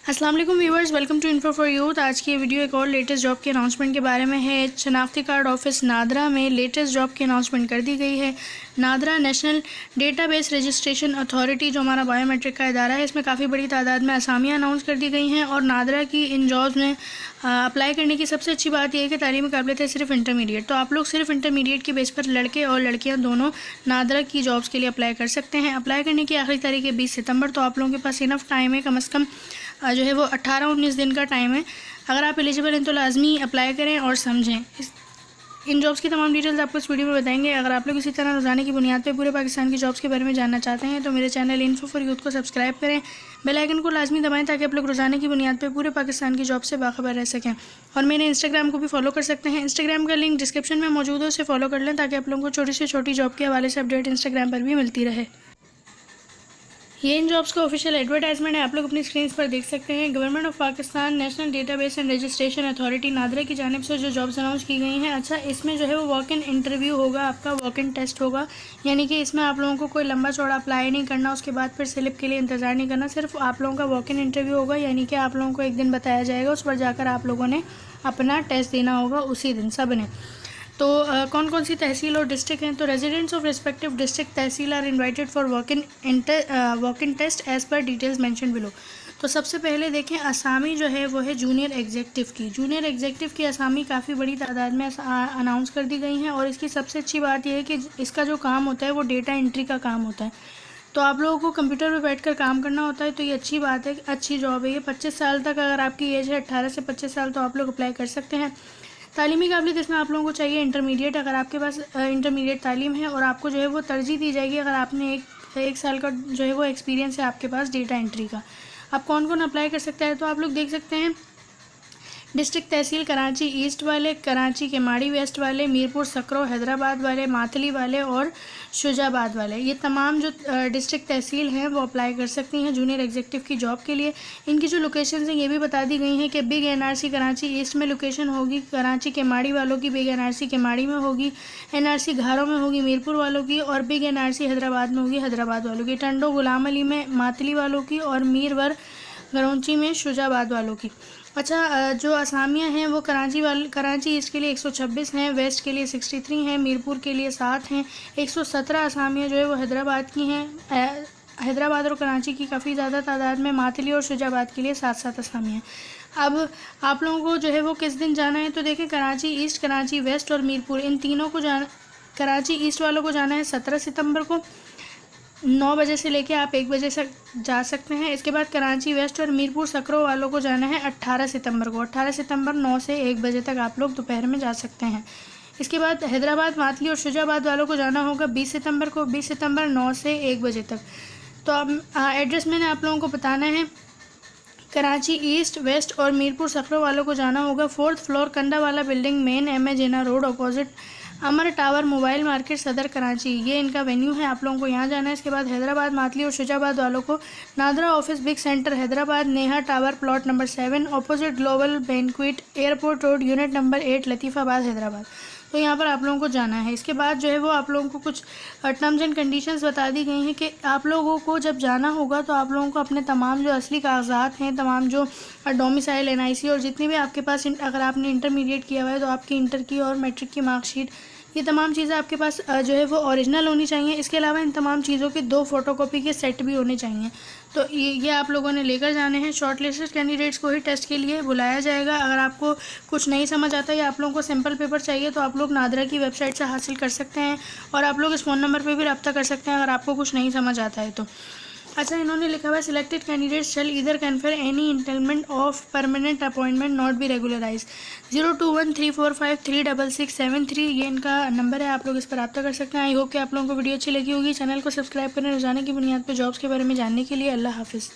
अस्सलाम वालेकुम viewers, welcome to Info for Youth. आज की ये वीडियो एक और लेटेस्ट जॉब के अनाउंसमेंट के बारे में है। शनाख्ती कार्ड ऑफिस नादरा में लेटेस्ट जॉब की अनाउंसमेंट कर दी गई है। NADRA national database registration authority जो हमारा बायोमेट्रिक का इदारा है, इसमें काफ़ी बड़ी तादाद में असामियाँ अनाउंस कर दी गई हैं। और नादरा की इन जॉब्स में अप्लाई करने की सबसे अच्छी बात यह है कि तालीमी काबिलियत है सिर्फ इंटरमीडिएट। तो आप लोग सिर्फ इंटरमीडिएट की बेस पर लड़के और लड़कियाँ दोनों नादरा की जॉब्स के लिए अप्लाई कर सकते हैं। अप्लाई करने की आखिरी तारीख है 20 सितंबर। तो आप लोगों के पास इनफ टाइम है, कम से कम जो है वो 18-19 दिन का टाइम है। अगर आप एलिजिबल हैं तो लाजमी अप्लाई करें और समझें। इन जॉब्स की तमाम डिटेल्स आपको इस वीडियो में बताएंगे। अगर आप लोग इसी तरह रोजाना की बुनियाद पर पूरे पाकिस्तान की जॉब्स के बारे में जानना चाहते हैं तो मेरे चैनल इन्फो फॉर यूथ को सब्सक्राइब करें, बेल आइकन को लाजमी दबाएं ताकि आप लोग रोजाना की बुनियाद पर पूरे पाकिस्तान की जॉब से बाखबर रह सकें। और मेरे इंस्टाग्राम को भी फॉलो कर सकते हैं। इंस्टाग्राम का लिंक डिस्क्रिप्शन में मौजूद है, उसे फॉलो कर लें ताकि आप लोगों को छोटी से छोटी जॉब के हवाले से अपडेट इंस्टाग्राम पर भी मिलती रहे। ये इन जॉब्स का ऑफिशियल एडवर्टाइजमेंट है, आप लोग अपनी स्क्रीन पर देख सकते हैं। Government of Pakistan national database and registration authority NADRA की जानिब से जो जॉब्स अनाउंस की गई हैं। अच्छा, इसमें जो है वो वॉक इन इंटरव्यू होगा, आपका वॉक इन टेस्ट होगा, यानी कि इसमें आप लोगों को कोई लंबा चौड़ा अप्लाई नहीं करना, उसके बाद फिर स्लिप के लिए इंतज़ार नहीं करना। सिर्फ आप लोगों का वॉक इन इंटरव्यू होगा, यानी कि आप लोगों को एक दिन बताया जाएगा, उस पर जाकर आप लोगों ने अपना टेस्ट देना होगा उसी दिन सब ने। तो कौन कौन सी तहसील और डिस्ट्रिक्ट हैं? तो residents of respective district tehsil are invited for walk in test as per details mention below. तो सबसे पहले देखें, असामी जो है वो है जूनियर एग्जेक्टिव की। जूनियर एग्जेक्टिव की असामी काफ़ी बड़ी तादाद में अनाउंस कर दी गई हैं। और इसकी सबसे अच्छी बात यह है कि इसका जो काम होता है वो डेटा एंट्री का काम होता है। तो आप लोगों को कंप्यूटर पर बैठकर काम करना होता है। तो ये अच्छी बात है, अच्छी जॉब है ये। 25 साल तक अगर आपकी एज है 18 से 25 साल तो आप लोग अप्लाई कर सकते हैं। तालीमी काबिलियत इसमें आप लोगों को चाहिए इंटरमीडिएट। अगर आपके पास इंटरमीडिएट तालीम है और आपको जो है वो तरजीह दी जाएगी अगर आपने एक साल का जो है वो एक्सपीरियंस है आपके पास डेटा एंट्री का। आप कौन कौन अप्लाई कर सकता है? तो आप लोग देख सकते हैं, डिस्ट्रिक्ट तहसील कराची ईस्ट वाले, कराची के माड़ी वेस्ट वाले, मीरपुर सकरो हैदराबाद वाले, मातली वाले और शुजाबाद वाले, ये तमाम जो डिस्ट्रिक्ट तहसील हैं वो अप्लाई कर सकती हैं जूनियर एग्जेक्टिव की जॉब के लिए। इनकी जो लोकेशन हैं ये भी बता दी गई हैं कि बिग एनआरसी कराची ईस्ट में लोकेशन होगी, कराची के माड़ी वालों की बिग एनआरसी के माड़ी में होगी, एनआरसी घारों में होगी मीरपुर वालों की, और बिग एनआरसी हैदराबाद में होगी हैदराबाद वालों की, टंडो गुलाम अली में मातली वालों की, और मीरवर गरौंची में शुजाबाद वालों की। अच्छा, जो असामियाँ हैं वो कराची ईस्ट के लिए 126 हैं, वेस्ट के लिए 63 हैं, मीरपुर के लिए 7 हैं, 117 असामियाँ जो है वो हैदराबाद की हैं। हैदराबाद और कराची की काफ़ी ज़्यादा तादाद में, मातली और शुजाबाद के लिए 7-7 असामियाँ। अब आप लोगों को जो है वो किस दिन जाना है? तो देखें, कराची ईस्ट, कराची वेस्ट और मीरपुर, इन तीनों को कराची ईस्ट वालों को जाना है 17 सितंबर को 9 बजे से लेके आप 1 बजे तक जा सकते हैं। इसके बाद कराची वेस्ट और मीरपुर सकरो वालों को जाना है 18 सितंबर को। 18 सितंबर 9 से 1 बजे तक आप लोग दोपहर में जा सकते हैं। इसके बाद हैदराबाद, मातली और शुजाबाद वालों को जाना होगा 20 सितंबर को, 20 सितंबर 9 से 1 बजे तक। तो अब एड्रेस मैंने आप लोगों को बताना है। कराची ईस्ट, वेस्ट और मीरपुर सकरो वालों को जाना होगा 4th फ्लोर कंडा वाला बिल्डिंग, मेन M.A. जिन्ना रोड, अपोजिट अमर टावर मोबाइल मार्केट, सदर कराची, ये इनका वेन्यू है। आप लोगों को यहाँ जाना है। इसके बाद हैदराबाद, मातली और शुजाबाद वालों को NADRA office big centre Hyderabad, Neha tower, plot number 7, opposite global banquet airport road, unit number 8, Latifabad Hyderabad. तो यहाँ पर आप लोगों को जाना है। इसके बाद जो है वो आप लोगों को कुछ टर्म्स एंड कंडीशंस बता दी गई हैं कि आप लोगों को जब जाना होगा तो आप लोगों को अपने तमाम जो असली कागजात हैं, तमाम जो डोमिसाइल, NIC और जितनी भी आपके पास, अगर आपने इंटरमीडिएट किया हुआ है तो आपकी इंटर की और मैट्रिक की मार्कशीट, ये तमाम चीज़ें आपके पास जो है वो ओरिजिनल होनी चाहिए। इसके अलावा इन तमाम चीज़ों के 2 फोटोकॉपी के सेट भी होने चाहिए। तो ये आप लोगों ने लेकर जाने हैं। शॉर्ट लिस्टेड कैंडिडेट्स को ही टेस्ट के लिए बुलाया जाएगा। अगर आपको कुछ नहीं समझ आता या आप लोगों को सैम्पल पेपर चाहिए तो आप लोग नादरा की वेबसाइट से हासिल कर सकते हैं, और आप लोग इस फ़ोन नंबर पर भी रब्ता कर सकते हैं अगर आपको कुछ नहीं समझ आता है तो। अच्छा, इन्होंने लिखा हुआ है, selected candidates shall either confer any entitlement of permanent appointment not be regularise. 0213453667 ये इनका नंबर है, आप लोग इस पर रब्ता कर सकते हैं। आई होप कि आप लोगों को वीडियो अच्छी लगी होगी। चैनल को सब्सक्राइब करें रोजाना की बुनियाद पर जॉब्स के बारे में जानने के लिए। अल्लाह हाफिज़।